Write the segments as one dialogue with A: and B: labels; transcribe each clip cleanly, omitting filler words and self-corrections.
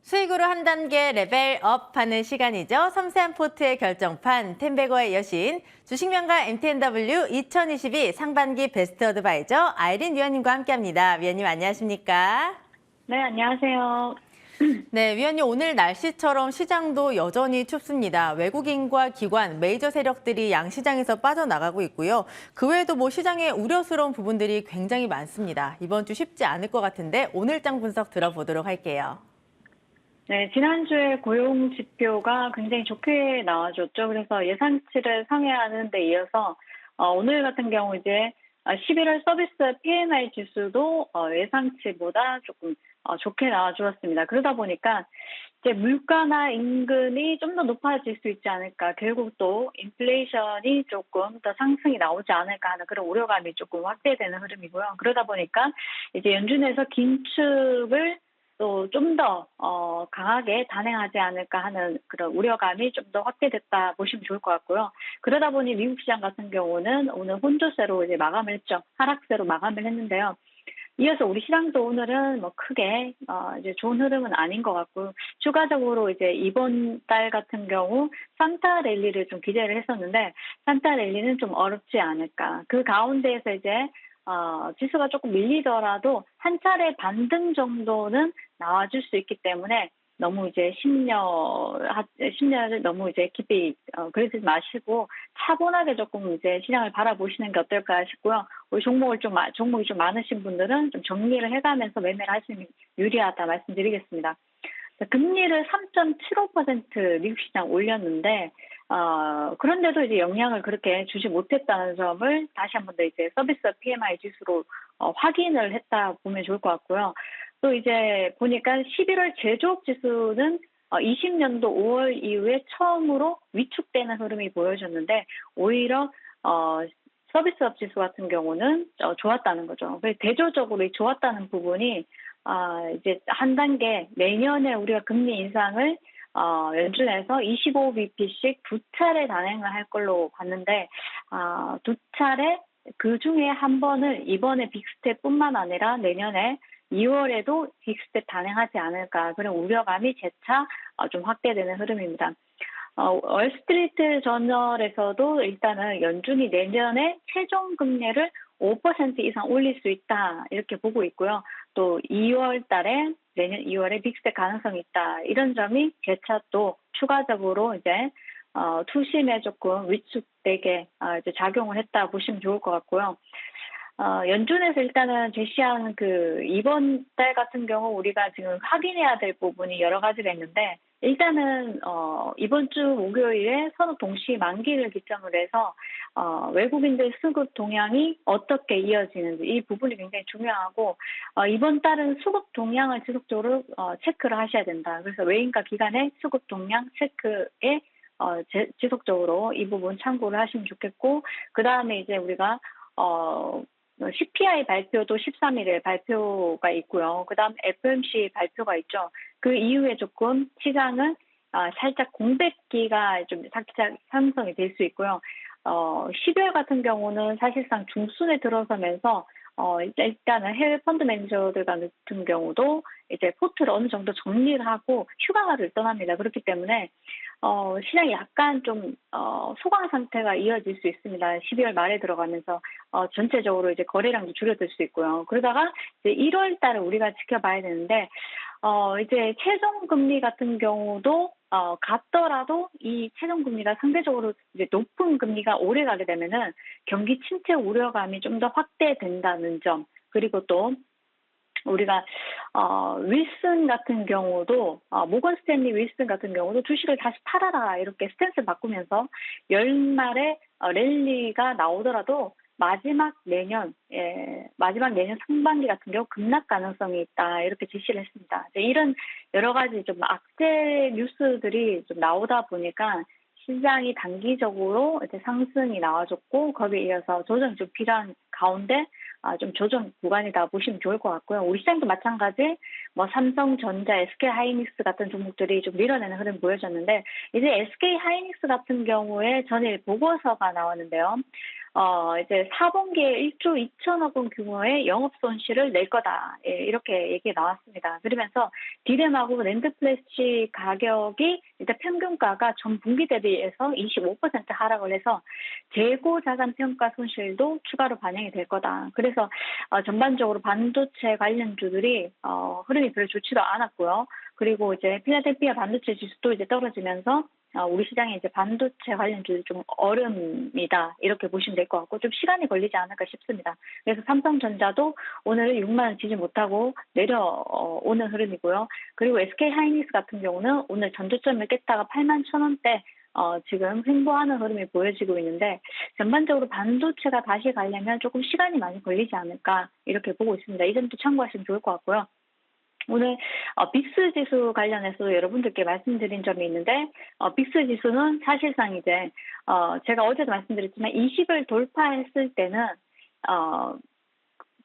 A: 수익으로 한 단계 레벨업하는 시간이죠. 섬세한 포트의 결정판, 텐베거의 여신, 주식명가 MTNW 2022 상반기 베스트 어드바이저 아이린 위원님과 함께합니다. 위원님 안녕하십니까?
B: 네, 안녕하세요.
A: 네, 위원님 오늘 날씨처럼 시장도 여전히 춥습니다. 외국인과 기관, 메이저 세력들이 양시장에서 빠져나가고 있고요. 그 외에도 시장에 우려스러운 부분들이 굉장히 많습니다. 이번 주 쉽지 않을 것 같은데 오늘장 분석 들어보도록 할게요.
B: 네, 지난주에 고용 지표가 굉장히 좋게 나와줬죠. 그래서 예상치를 상회하는 데 이어서 오늘 같은 경우 이제 11월 서비스 PMI 지수도 예상치보다 조금 좋게 나와주었습니다. 그러다 보니까 이제 물가나 임금이 좀 더 높아질 수 있지 않을까. 결국 또 인플레이션이 조금 더 상승이 나오지 않을까 하는 그런 우려감이 조금 확대되는 흐름이고요. 그러다 보니까 이제 연준에서 긴축을 또 좀 더 강하게 단행하지 않을까 하는 그런 우려감이 좀 더 확대됐다 보시면 좋을 것 같고요. 그러다 보니 미국 시장 같은 경우는 오늘 혼조세로 이제 마감을 했죠. 하락세로 마감을 했는데요. 이어서 우리 시장도 오늘은 크게 이제 좋은 흐름은 아닌 것 같고, 추가적으로 이제 이번 달 같은 경우 산타 랠리를 좀 기대를 했었는데 산타 랠리는 좀 어렵지 않을까. 그 가운데에서 이제 지수가 조금 밀리더라도 한 차례 반등 정도는 나와줄 수 있기 때문에 너무 이제 심려를 너무 이제 깊이 그러지 마시고 차분하게 조금 이제 시장을 바라보시는 게 어떨까 싶고요. 우리 종목이 좀 많으신 분들은 좀 정리를 해가면서 매매를 하시면 유리하다 말씀드리겠습니다. 금리를 3.75% 미국 시장 올렸는데 그런데도 이제 영향을 그렇게 주지 못했다는 점을 다시 한 번 더 이제 서비스 PMI 지수로 확인을 했다 보면 좋을 것 같고요. 또 이제 보니까 11월 제조업 지수는 20년도 5월 이후에 처음으로 위축되는 흐름이 보여졌는데 오히려 서비스업 지수 같은 경우는 좋았다는 거죠. 그래서 대조적으로 이 좋았다는 부분이 이제 한 단계 내년에 우리가 금리 인상을 연준에서 25bp씩 두 차례 단행을 할 걸로 봤는데 두 차례 그 중에 한 번을 이번에 빅스텝뿐만 아니라 내년에 2월에도 빅스텝 단행하지 않을까 그런 우려감이 재차 좀 확대되는 흐름입니다. 월스트리트 저널에서도 일단은 연준이 내년에 최종 금리를 5% 이상 올릴 수 있다 이렇게 보고 있고요. 또 2월 달에 내년 2월에 빅스텝 가능성이 있다 이런 점이 재차 또 추가적으로 이제 투심에 조금 위축되게 이제 작용을 했다 보시면 좋을 것 같고요. 연준에서 일단은 제시한 그 이번 달 같은 경우 우리가 지금 확인해야 될 부분이 여러 가지가 있는데 일단은 이번 주 목요일에 선호 동시 만기를 기점으로 해서 외국인들 수급 동향이 어떻게 이어지는지 이 부분이 굉장히 중요하고 이번 달은 수급 동향을 지속적으로 체크를 하셔야 된다. 그래서 외인과 기관의 수급 동향 체크에 지속적으로 이 부분 참고를 하시면 좋겠고 그 다음에 이제 우리가 CPI 발표도 13일에 발표가 있고요. 그 다음 FOMC 발표가 있죠. 그 이후에 조금 시장은 살짝 공백기가 좀 살짝 형성이 될 수 있고요. 12월 같은 경우는 사실상 중순에 들어서면서 일단은 해외 펀드 매니저들 같은 경우도 이제 포트를 어느 정도 정리를 하고 휴가를 떠납니다. 그렇기 때문에 시장이 약간 좀 소강 상태가 이어질 수 있습니다. 12월 말에 들어가면서 전체적으로 이제 거래량도 줄어들 수 있고요. 그러다가 이제 1월 달에 우리가 지켜봐야 되는데 이제 최종 금리 같은 경우도 같더라도 이 최종 금리가 상대적으로 이제 높은 금리가 오래 가게 되면은 경기 침체 우려감이 좀 더 확대된다는 점 그리고 또 우리가 윌슨 같은 경우도 모건 스탠리 윌슨 같은 경우도 주식을 다시 팔아라 이렇게 스탠스를 바꾸면서 연말에 랠리가 나오더라도 마지막 내년 상반기 같은 경우 급락 가능성이 있다 이렇게 제시를 했습니다. 이런 여러 가지 좀 악재 뉴스들이 좀 나오다 보니까 시장이 단기적으로 이제 상승이 나와줬고 거기에 이어서 조정이 좀 필요한 가운데 좀 조정 구간이다 보시면 좋을 것 같고요. 우리 시장도 마찬가지 삼성전자, SK하이닉스 같은 종목들이 좀 밀어내는 흐름 보여줬는데 이제 SK하이닉스 같은 경우에 전일 보고서가 나왔는데요. 이제 4분기에 1조 2천억 원 규모의 영업 손실을 낼 거다. 예, 이렇게 얘기가 나왔습니다. 그러면서 디램하고 랜드 플래시 가격이 일단 평균가가 전 분기 대비해서 25% 하락을 해서 재고 자산 평가 손실도 추가로 반영이 될 거다. 그래서 전반적으로 반도체 관련주들이 흐름이 별로 좋지도 않았고요. 그리고 이제 필라델피아 반도체 지수도 이제 떨어지면서 우리 시장에 이제 반도체 관련주들이 좀 얼음이다. 이렇게 보시면 될 것 같고 좀 시간이 걸리지 않을까 싶습니다. 그래서 삼성전자도 오늘은 6만 원 지지 못하고 내려오는 흐름이고요. 그리고 SK 하이닉스 같은 경우는 오늘 전저점을 깼다가 8만 1,000원대 지금 횡보하는 흐름이 보여지고 있는데 전반적으로 반도체가 다시 가려면 조금 시간이 많이 걸리지 않을까 이렇게 보고 있습니다. 이 점도 참고하시면 좋을 것 같고요. 오늘 빅스 지수 관련해서 여러분들께 말씀드린 점이 있는데 빅스 지수는 사실상 이제 제가 어제도 말씀드렸지만 20을 돌파했을 때는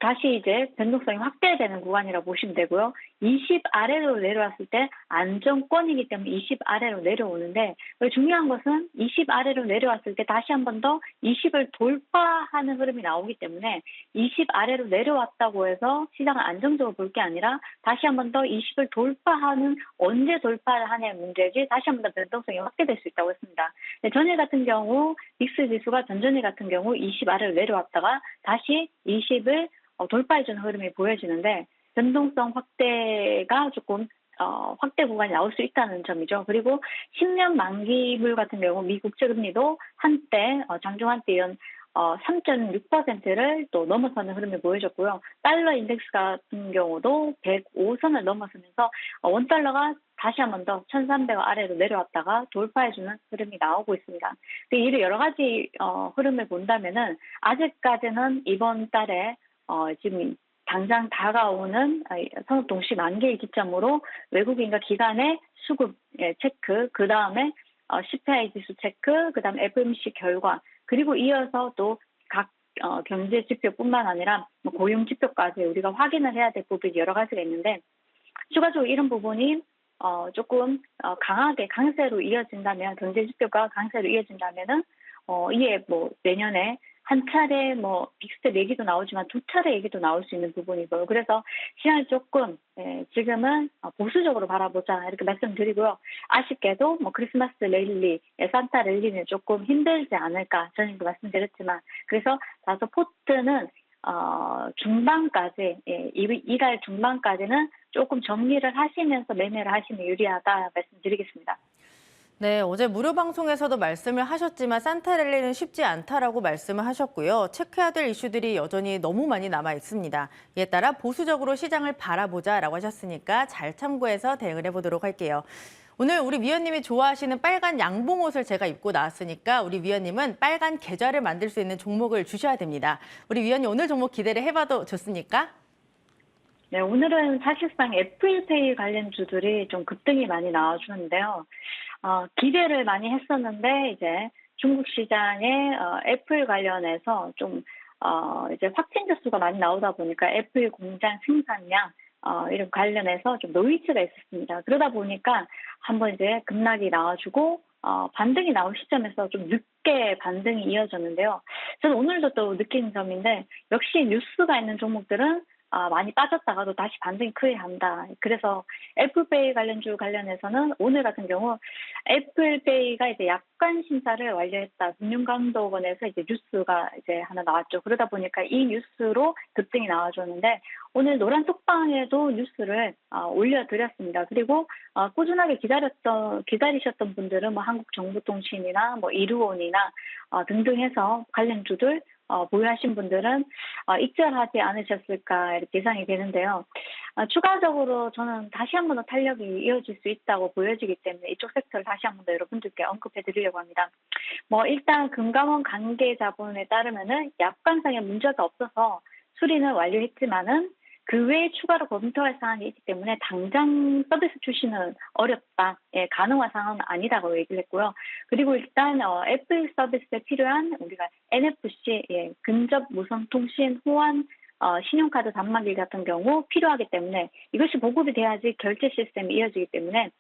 B: 다시 이제 변동성이 확대되는 구간이라고 보시면 되고요. 20 아래로 내려왔을 때 안정권이기 때문에 20 아래로 내려오는데 중요한 것은 20 아래로 내려왔을 때 다시 한 번 더 20을 돌파하는 흐름이 나오기 때문에 20 아래로 내려왔다고 해서 시장을 안정적으로 볼 게 아니라 다시 한 번 더 20을 돌파하는 언제 돌파를 하냐의 문제지 다시 한 번 더 변동성이 확대될 수 있다고 했습니다. 전일 같은 경우 빅스 지수가 전전일 같은 경우 20 아래로 내려왔다가 다시 20을 돌파해주는 흐름이 보여지는데 변동성 확대가 조금 확대 구간이 나올 수 있다는 점이죠. 그리고 10년 만기물 같은 경우 미 국채금리도 한때 장중 한때 이런 3.6%를 또 넘어서는 흐름이 보여졌고요. 달러 인덱스 같은 경우도 105선을 넘어서면서 원달러가 다시 한 번 더 1,300원 아래로 내려왔다가 돌파해주는 흐름이 나오고 있습니다. 이를 여러 가지 흐름을 본다면은 아직까지는 이번 달에 지금 당장 다가오는 산업 동시 만기일 기점으로 외국인과 기관의 수급 체크, 그 다음에 CPI 지수 체크, 그 다음에 FOMC 결과, 그리고 이어서 또 각 경제 지표뿐만 아니라 고용 지표까지 우리가 확인을 해야 될 부분이 여러 가지가 있는데 추가적으로 이런 부분이 조금 강하게 강세로 이어진다면 경제 지표가 강세로 이어진다면은 이에 뭐 내년에 한 차례 뭐 빅스텝 얘기도 나오지만 두 차례 얘기도 나올 수 있는 부분이고요. 그래서 시장을 조금 지금은 보수적으로 바라보자 이렇게 말씀드리고요. 아쉽게도 뭐 크리스마스 랠리, 산타 랠리는 조금 힘들지 않을까 저는 말씀드렸지만 그래서 다소 포트는 중반까지 이달 중반까지는 조금 정리를 하시면서 매매를 하시면 유리하다 말씀드리겠습니다.
A: 네, 어제 무료 방송에서도 말씀을 하셨지만 산타랠리는 쉽지 않다라고 말씀을 하셨고요. 체크해야 될 이슈들이 여전히 너무 많이 남아 있습니다. 이에 따라 보수적으로 시장을 바라보자라고 하셨으니까 잘 참고해서 대응을 해보도록 할게요. 오늘 우리 위원님이 좋아하시는 빨간 양봉옷을 제가 입고 나왔으니까 우리 위원님은 빨간 계좌를 만들 수 있는 종목을 주셔야 됩니다. 우리 위원님 오늘 종목 기대를 해봐도 좋습니까?
B: 네, 오늘은 사실상 애플페이 관련주들이 좀 급등이 많이 나와주는데요. 기대를 많이 했었는데 이제 중국 시장에 애플 관련해서 좀 이제 확진자 수가 많이 나오다 보니까 애플 공장 생산량 이런 관련해서 좀 노이즈가 있었습니다. 그러다 보니까 한번 이제 급락이 나와주고 반등이 나올 시점에서 좀 늦게 반등이 이어졌는데요. 저는 오늘도 또 느낀 점인데 역시 뉴스가 있는 종목들은 많이 빠졌다가도 다시 반등이 크게 간다. 그래서 애플페이 관련주 관련해서는 오늘 같은 경우 애플페이가 이제 약관 심사를 완료했다. 금융감독원에서 이제 뉴스가 이제 하나 나왔죠. 그러다 보니까 이 뉴스로 급등이 나와줬는데 오늘 노란 톡방에도 뉴스를 올려드렸습니다. 그리고 꾸준하게 기다리셨던 분들은 뭐 한국정보통신이나 뭐 이루온이나 등등 해서 관련주들 보유하신 분들은 익절하지 않으셨을까 이렇게 예상이 되는데요. 추가적으로 저는 다시 한 번 더 탄력이 이어질 수 있다고 보여지기 때문에 이쪽 섹터를 다시 한 번 더 여러분들께 언급해 드리려고 합니다. 뭐 일단 금감원 관계자분에 따르면은 약관상의 문제가 없어서 수리는 완료했지만은 그 외에 추가로 검토할 사항이 있기 때문에 당장 서비스 출시는 어렵다. 가능한 상황은 아니다고 얘기를 했고요. 그리고 일단 애플 서비스에 필요한 우리가 NFC, 근접 무선 통신 호환 신용카드 단말기 같은 경우 필요하기 때문에 이것이 보급이 돼야지 결제 시스템이 이어지기 때문에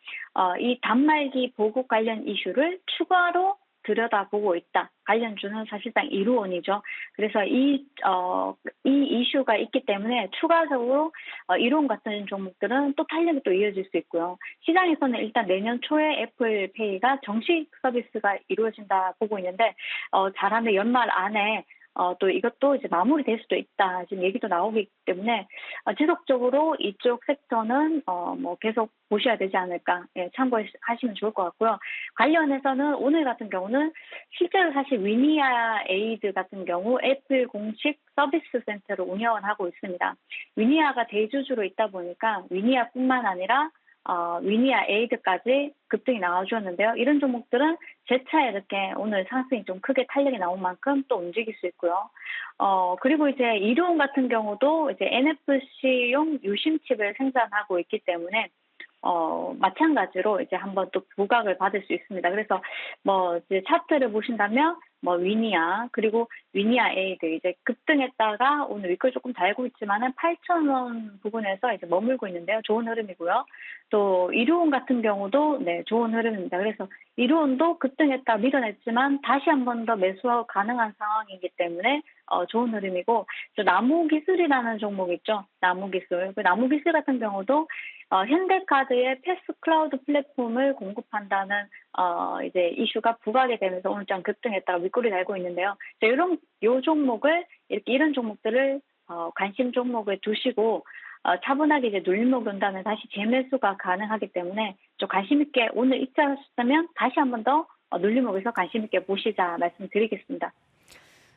B: 이 단말기 보급 관련 이슈를 추가로 들여다보고 있다. 관련주는 사실상 이루온이죠. 그래서 이 이슈가 있기 때문에 추가적으로 이루온 같은 종목들은 또 탄력이 또 이어질 수 있고요. 시장에서는 일단 내년 초에 애플페이가 정식 서비스가 이루어진다 보고 있는데 잘하면 연말 안에 또 이것도 이제 마무리될 수도 있다. 지금 얘기도 나오기 때문에 지속적으로 이쪽 섹터는 뭐 계속 보셔야 되지 않을까. 예, 참고하시면 좋을 것 같고요. 관련해서는 오늘 같은 경우는 실제로 사실 위니아 에이드 같은 경우 애플 공식 서비스 센터를 운영을 하고 있습니다. 위니아가 대주주로 있다 보니까 위니아뿐만 아니라 위니아 에이드까지 급등이 나와주었는데요. 이런 종목들은 재차 이렇게 오늘 상승이 좀 크게 탄력이 나온 만큼 또 움직일 수 있고요. 그리고 이제 이루온 같은 경우도 이제 NFC용 유심칩을 생산하고 있기 때문에 마찬가지로 이제 한번 또 부각을 받을 수 있습니다. 그래서 뭐 이제 차트를 보신다면 뭐 위니아 그리고 위니아 에이드 이제 급등했다가 오늘 위클 조금 달고 있지만은 8,000원 부분에서 이제 머물고 있는데요. 좋은 흐름이고요. 또 이루온 같은 경우도 네 좋은 흐름입니다. 그래서 이루온도 급등했다 밀어냈지만 다시 한 번 더 매수 가능한 상황이기 때문에 좋은 흐름이고 또 나무기술이라는 종목 있죠. 나무기술. 그 나무기술 같은 경우도 현대카드의 패스 클라우드 플랫폼을 공급한다는 이제 이슈가 부각이 되면서 오늘 좀 급등했다가 윗꼬리 달고 있는데요. 요 종목을 이런 종목들을 관심 종목에 두시고 차분하게 이제 눌림목 온다면 다시 재매수가 가능하기 때문에 좀 관심 있게 오늘 입장하셨다면 다시 한 번 더 눌림목에서 관심 있게 보시자 말씀드리겠습니다.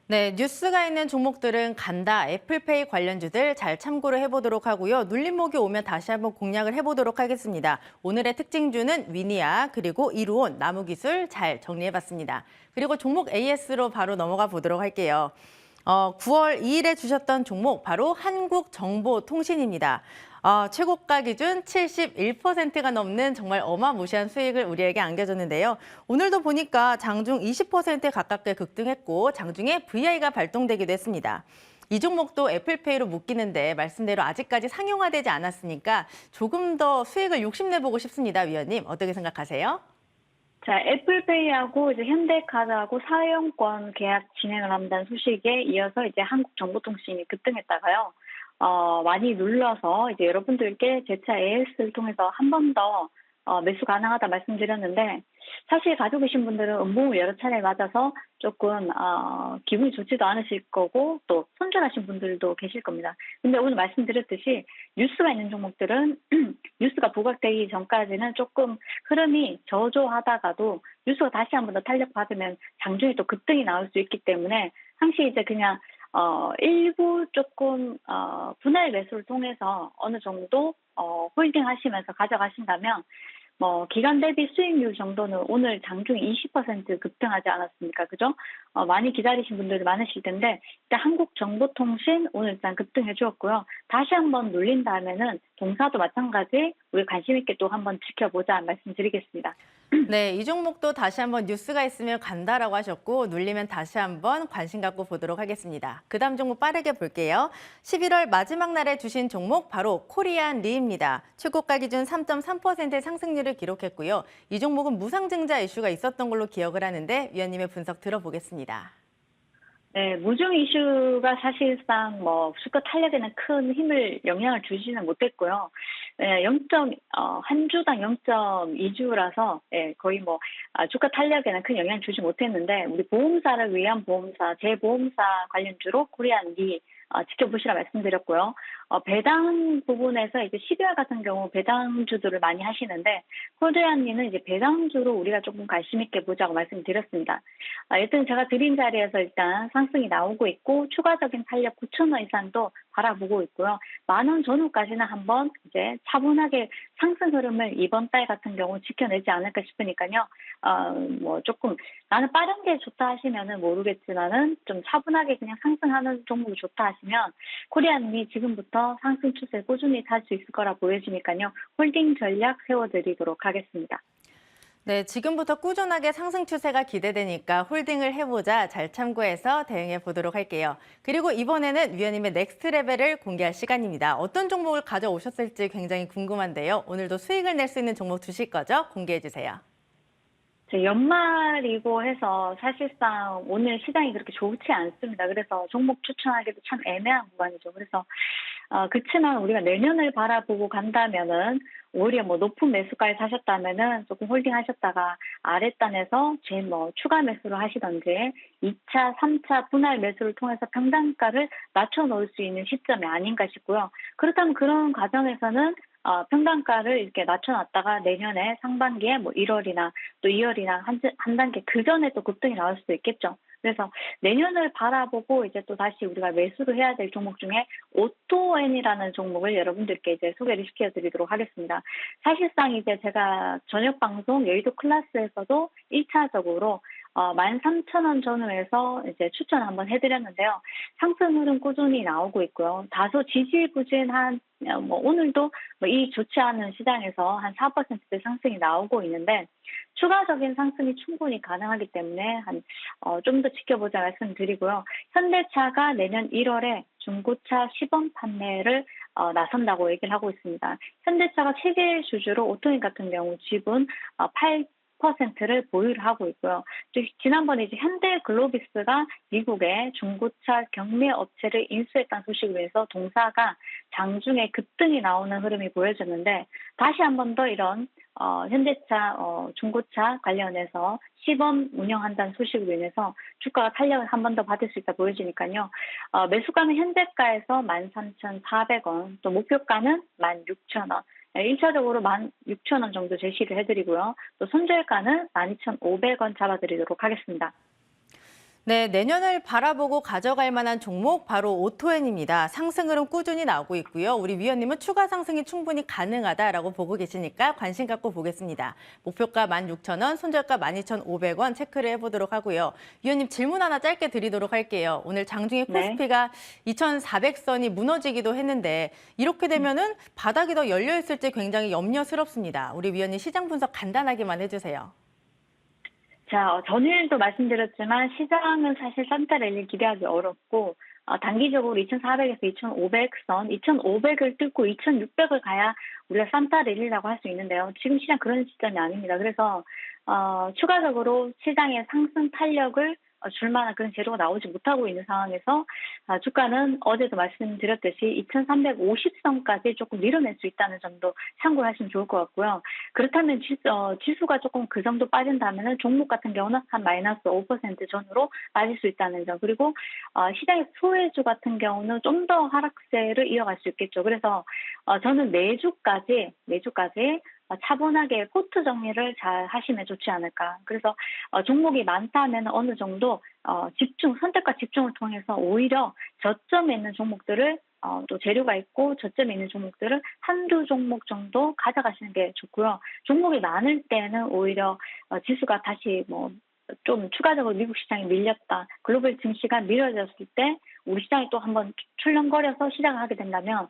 A: 네, 뉴스가 있는 종목들은 간다, 애플페이 관련주들 잘 참고를 해보도록 하고요. 눌림목이 오면 다시 한번 공략을 해보도록 하겠습니다. 오늘의 특징주는 위니아, 그리고 이루온, 나무기술 잘 정리해봤습니다. 그리고 종목 AS로 바로 넘어가 보도록 할게요. 9월 2일에 주셨던 종목 바로 한국정보통신입니다. 최고가 기준 71%가 넘는 정말 어마무시한 수익을 우리에게 안겨줬는데요. 오늘도 보니까 장중 20% 가깝게 급등했고 장중에 VI가 발동되기도 했습니다. 이 종목도 애플페이로 묶이는데 말씀대로 아직까지 상용화되지 않았으니까 조금 더 수익을 욕심내보고 싶습니다. 위원님, 어떻게 생각하세요?
B: 자, 애플페이하고 이제 현대카드하고 사용권 계약 진행을 한다는 소식에 이어서 이제 한국정보통신이 급등했다가요. 많이 눌러서 이제 여러분들께 재차 AS를 통해서 한 번 더 매수 가능하다 말씀드렸는데 사실 가지고 계신 분들은 음봉을 여러 차례 맞아서 조금 기분이 좋지도 않으실 거고 또 손절하신 분들도 계실 겁니다. 근데 오늘 말씀드렸듯이 뉴스가 있는 종목들은 뉴스가 부각되기 전까지는 조금 흐름이 저조하다가도 뉴스가 다시 한 번 더 탄력 받으면 장중에 또 급등이 나올 수 있기 때문에 항시 이제 그냥 일부 조금 분할 매수를 통해서 어느 정도 홀딩 하시면서 가져가신다면 뭐 기간 대비 수익률 정도는 오늘 장중 20% 급등하지 않았습니까? 그죠? 많이 기다리신 분들도 많으실 텐데 일단 한국정보통신 오늘 일단 급등해 주었고요. 다시 한번 눌린 다음에는 동사도 마찬가지 우리 관심 있게 또 한번 지켜보자 말씀드리겠습니다.
A: 네, 이 종목도 다시 한번 뉴스가 있으면 간다라고 하셨고 눌리면 다시 한번 관심 갖고 보도록 하겠습니다. 그 다음 종목 빠르게 볼게요. 11월 마지막 날에 주신 종목 바로 코리안 리입니다. 최고가 기준 3.3%의 상승률을 기록했고요. 이 종목은 무상증자 이슈가 있었던 걸로 기억을 하는데 위원님의 분석 들어보겠습니다.
B: 네, 무중 이슈가 사실상 뭐 주가 탄력에는 큰 영향을 주지는 못했고요. 네, 한 주당 0.2주라서 거의 뭐 주가 탄력에는 큰 영향을 주지 못했는데 우리 보험사를 위한 보험사, 재보험사 관련주로 코리안리 지켜보시라 말씀드렸고요. 배당 부분에서 이제 12월 같은 경우 배당주들을 많이 하시는데 코리안리는 이제 배당주로 우리가 조금 관심 있게 보자고 말씀드렸습니다. 일단 제가 드린 자리에서 일단 상승이 나오고 있고 추가적인 탄력 9,000원 이상도 바라보고 있고요. 10,000원 전후까지는 한번 이제 차분하게 상승 흐름을 이번 달 같은 경우 지켜내지 않을까 싶으니까요. 뭐 조금 나는 빠른 게 좋다 하시면은 모르겠지만은 좀 차분하게 그냥 상승하는 종목이 좋다 하시면 코리안이 지금부터 상승 추세 꾸준히 탈 수 있을 거라 보여지니까요. 홀딩 전략 세워드리도록 하겠습니다.
A: 네, 지금부터 꾸준하게 상승 추세가 기대되니까 홀딩을 해보자 잘 참고해서 대응해 보도록 할게요. 그리고 이번에는 위원님의 넥스트 레벨을 공개할 시간입니다. 어떤 종목을 가져오셨을지 굉장히 궁금한데요. 오늘도 수익을 낼 수 있는 종목 두실 거죠? 공개해 주세요.
B: 이제 연말이고 해서 사실상 오늘 시장이 그렇게 좋지 않습니다. 그래서 종목 추천하기도 참 애매한 구간이죠. 그래서 그치만 우리가 내년을 바라보고 간다면은 오히려 뭐 높은 매수가에 사셨다면은 조금 홀딩하셨다가 아랫단에서 제일 뭐 추가 매수를 하시던지 2차, 3차 분할 매수를 통해서 평단가를 낮춰 놓을 수 있는 시점이 아닌가 싶고요. 그렇다면 그런 과정에서는 평단가를 이렇게 낮춰놨다가 내년에 상반기에 뭐 1월이나 또 2월이나 한 단계 그 전에 또 급등이 나올 수도 있겠죠. 그래서 내년을 바라보고 이제 또 다시 우리가 매수를 해야 될 종목 중에 오토엔이라는 종목을 여러분들께 이제 소개를 시켜드리도록 하겠습니다. 사실상 이제 제가 저녁 방송 여의도 클래스에서도 1차적으로 13,000원 전후에서 이제 추천 한번 해드렸는데요. 상승 흐름 꾸준히 나오고 있고요. 다소 지지부진한 뭐 오늘도 뭐 이 좋지 않은 시장에서 한 4%대 상승이 나오고 있는데 추가적인 상승이 충분히 가능하기 때문에 좀 더 지켜보자 말씀드리고요. 현대차가 내년 1월에 중고차 시범 판매를 나선다고 얘기를 하고 있습니다. 현대차가 세계 주주로 오토인 같은 경우 지분 8%를 보유를 하고 있고요. 지난번에 이제 현대글로비스가 미국의 중고차 경매 업체를 인수했다는 소식을 위해서 동사가 장중에 급등이 나오는 흐름이 보여졌는데 다시 한 번 더 이런 현대차 중고차 관련해서 시범 운영한다는 소식으로 인해서 주가가 탄력을 한 번 더 받을 수 있다 보여지니까요. 매수가는 현재가에서 13,400원, 또 목표가는 16,000원. 1차적으로 16,000원 정도 제시를 해드리고요. 또 손절가는 12,500원 잡아드리도록 하겠습니다.
A: 네, 내년을 바라보고 가져갈 만한 종목 바로 오토엔입니다. 상승 흐름 꾸준히 나오고 있고요. 우리 위원님은 추가 상승이 충분히 가능하다라고 보고 계시니까 관심 갖고 보겠습니다. 목표가 16,000원, 손절가 12,500원 체크를 해보도록 하고요. 위원님 질문 하나 짧게 드리도록 할게요. 오늘 장중에 코스피가 2,400선이 무너지기도 했는데 이렇게 되면은 바닥이 더 열려 있을지 굉장히 염려스럽습니다. 우리 위원님 시장 분석 간단하게만 해주세요.
B: 자, 전일도 말씀드렸지만 시장은 사실 산타 랠리 기대하기 어렵고 단기적으로 2,400에서 2,500선, 2,500을 뚫고 2,600을 가야 우리가 산타 랠리라고 할 수 있는데요. 지금 시장 그런 시점이 아닙니다. 그래서 추가적으로 시장의 상승 탄력을 줄 만한 그런 재료가 나오지 못하고 있는 상황에서 주가는 어제도 말씀드렸듯이 2,350선까지 조금 밀어낼 수 있다는 점도 참고를 하시면 좋을 것 같고요. 그렇다면 지수가 조금 그 정도 빠진다면 종목 같은 경우는 한 마이너스 5% 전후로 빠질 수 있다는 점. 그리고 시장의 소외주 같은 경우는 좀 더 하락세를 이어갈 수 있겠죠. 그래서 저는 내주까지 차분하게 포트 정리를 잘 하시면 좋지 않을까. 그래서 종목이 많다면 어느 정도 선택과 집중을 통해서 오히려 저점에 있는 종목들을 또 재료가 있고 저점에 있는 종목들을 한두 종목 정도 가져가시는 게 좋고요. 종목이 많을 때는 오히려 지수가 다시 좀 추가적으로 미국 시장이 밀렸다. 글로벌 증시가 밀어졌을 때 우리 시장이 또 한번 출렁거려서 시작을 하게 된다면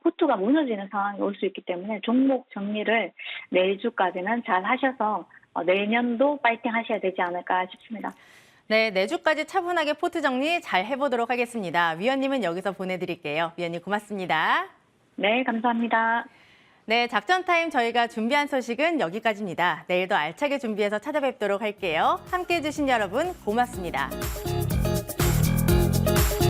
B: 포트가 무너지는 상황이 올 수 있기 때문에 종목 정리를 내주까지는 잘 하셔서 내년도 파이팅 하셔야 되지 않을까 싶습니다.
A: 네, 내주까지 차분하게 포트 정리 잘 해보도록 하겠습니다. 위원님은 여기서 보내드릴게요. 위원님 고맙습니다.
B: 네, 감사합니다.
A: 네, 작전 타임 저희가 준비한 소식은 여기까지입니다. 내일도 알차게 준비해서 찾아뵙도록 할게요. 함께해 주신 여러분 고맙습니다.